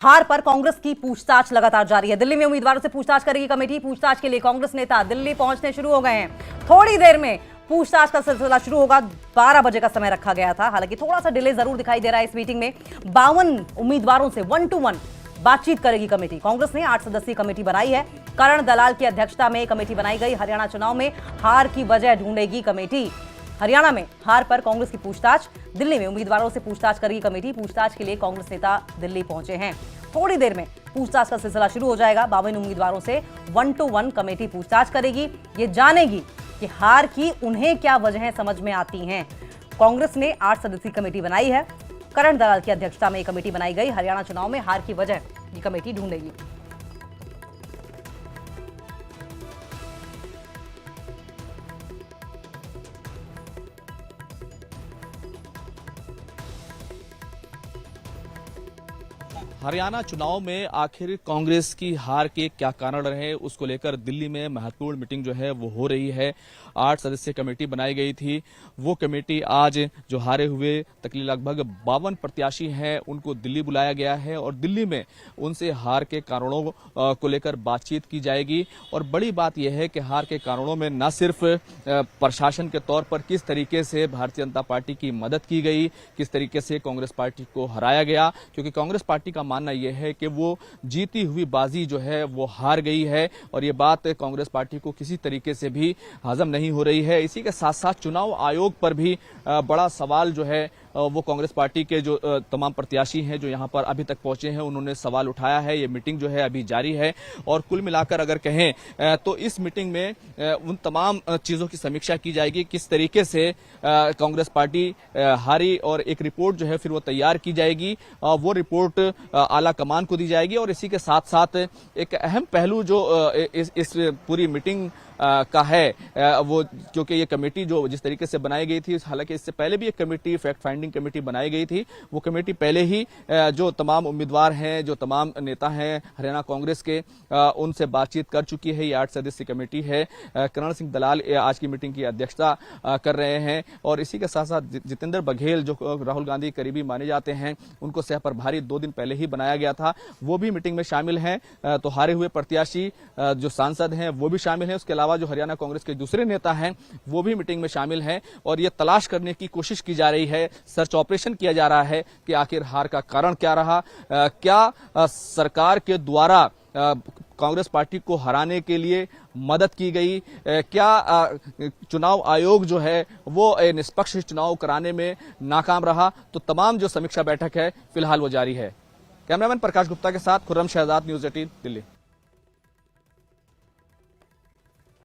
हार पर कांग्रेस की पूछताछ लगातार जारी है। दिल्ली में उम्मीदवारों से पूछताछ करेगी कमेटी। पूछताछ के लिए कांग्रेस नेता दिल्ली पहुंचने शुरू हो गए हैं। थोड़ी देर में पूछताछ का सिलसिला शुरू होगा। 12 बजे का समय रखा गया था, हालांकि थोड़ा सा डिले जरूर दिखाई दे रहा है। इस मीटिंग में 52 उम्मीदवारों से 1 to 1 बातचीत करेगी कमेटी। कांग्रेस ने 8 सदस्यीय कमेटी बनाई है। करण दलाल की अध्यक्षता में कमेटी बनाई गई। हरियाणा चुनाव में हार की वजह ढूंढेगी कमेटी। हरियाणा में हार पर कांग्रेस की पूछताछ, दिल्ली में उम्मीदवारों से पूछताछ करेगी कमेटी। पूछताछ के लिए कांग्रेस नेता दिल्ली पहुंचे हैं। थोड़ी देर में पूछताछ का सिलसिला शुरू हो जाएगा। 52 उम्मीदवारों से 1 to 1 कमेटी पूछताछ करेगी। ये जानेगी कि हार की उन्हें क्या वजहें समझ में आती हैं। कांग्रेस ने 8 सदस्यीय कमेटी बनाई है। करण दलाल की अध्यक्षता में ये कमेटी बनाई गई। हरियाणा चुनाव में हार की वजह ये कमेटी ढूंढेगी। हरियाणा चुनाव में आखिर कांग्रेस की हार के क्या कारण रहे, उसको लेकर दिल्ली में महत्वपूर्ण मीटिंग जो है वो हो रही है। 8 सदस्यीय कमेटी बनाई गई थी। वो कमेटी आज जो हारे हुए तकरीबन लगभग 52 प्रत्याशी हैं उनको दिल्ली बुलाया गया है और दिल्ली में उनसे हार के कारणों को लेकर बातचीत की जाएगी। और बड़ी बात यह है कि हार के कारणों में न सिर्फ प्रशासन के तौर पर किस तरीके से भारतीय जनता पार्टी की मदद की गई, किस तरीके से कांग्रेस पार्टी को हराया गया, क्योंकि कांग्रेस पार्टी का मानना यह है कि वो जीती हुई बाजी जो है वो हार गई है और ये बात कांग्रेस पार्टी को किसी तरीके से भी हजम नहीं हो रही है। इसी के साथ साथ चुनाव आयोग पर भी बड़ा सवाल जो है वो कांग्रेस पार्टी के जो तमाम प्रत्याशी हैं जो यहां पर अभी तक पहुंचे हैं उन्होंने सवाल उठाया है। ये मीटिंग जो है अभी जारी है और कुल मिलाकर अगर कहें तो इस मीटिंग में उन तमाम चीजों की समीक्षा की जाएगी, किस तरीके से कांग्रेस पार्टी हारी और एक रिपोर्ट जो है फिर वो तैयार की जाएगी। वो रिपोर्ट आला कमान को दी जाएगी और इसी के साथ साथ एक अहम पहलू जो इस पूरी मीटिंग का है वो, क्योंकि ये कमेटी जो जिस तरीके से बनाई गई थी, हालांकि इससे पहले भी एक कमेटी फैक्ट फाइंडिंग कमेटी बनाई गई थी। वो कमेटी पहले ही जो तमाम उम्मीदवार हैं, जो तमाम नेता हैं हरियाणा कांग्रेस के, उनसे बातचीत कर चुकी है। ये 8 सदस्यीय कमेटी है। करण सिंह दलाल आज की मीटिंग की अध्यक्षता कर रहे हैं और इसी के साथ साथ जितेंद्र बघेल जो राहुल गांधी करीबी माने जाते हैं, उनको सह प्रभारी 2 दिन पहले ही बनाया गया था, वो भी मीटिंग में शामिल हैं। तो हारे हुए प्रत्याशी जो सांसद हैं वो भी शामिल हैं। उसके अलावा जो हरियाणा कांग्रेस के दूसरे नेता हैं वो भी मीटिंग में शामिल हैं और ये तलाश करने की कोशिश की जा रही है, सर्च ऑपरेशन किया जा रहा है कि आखिर हार का कारण क्या रहा। क्या सरकार के द्वारा कांग्रेस पार्टी को हराने के लिए मदद की गई, क्या चुनाव आयोग जो है वो निष्पक्ष चुनाव कराने में नाकाम रहा। तो तमाम जो समीक्षा बैठक है फिलहाल वो जारी है। कैमरामैन प्रकाश गुप्ता के साथ खुर्रम शहजाद, न्यूज़ 18 दिल्ली।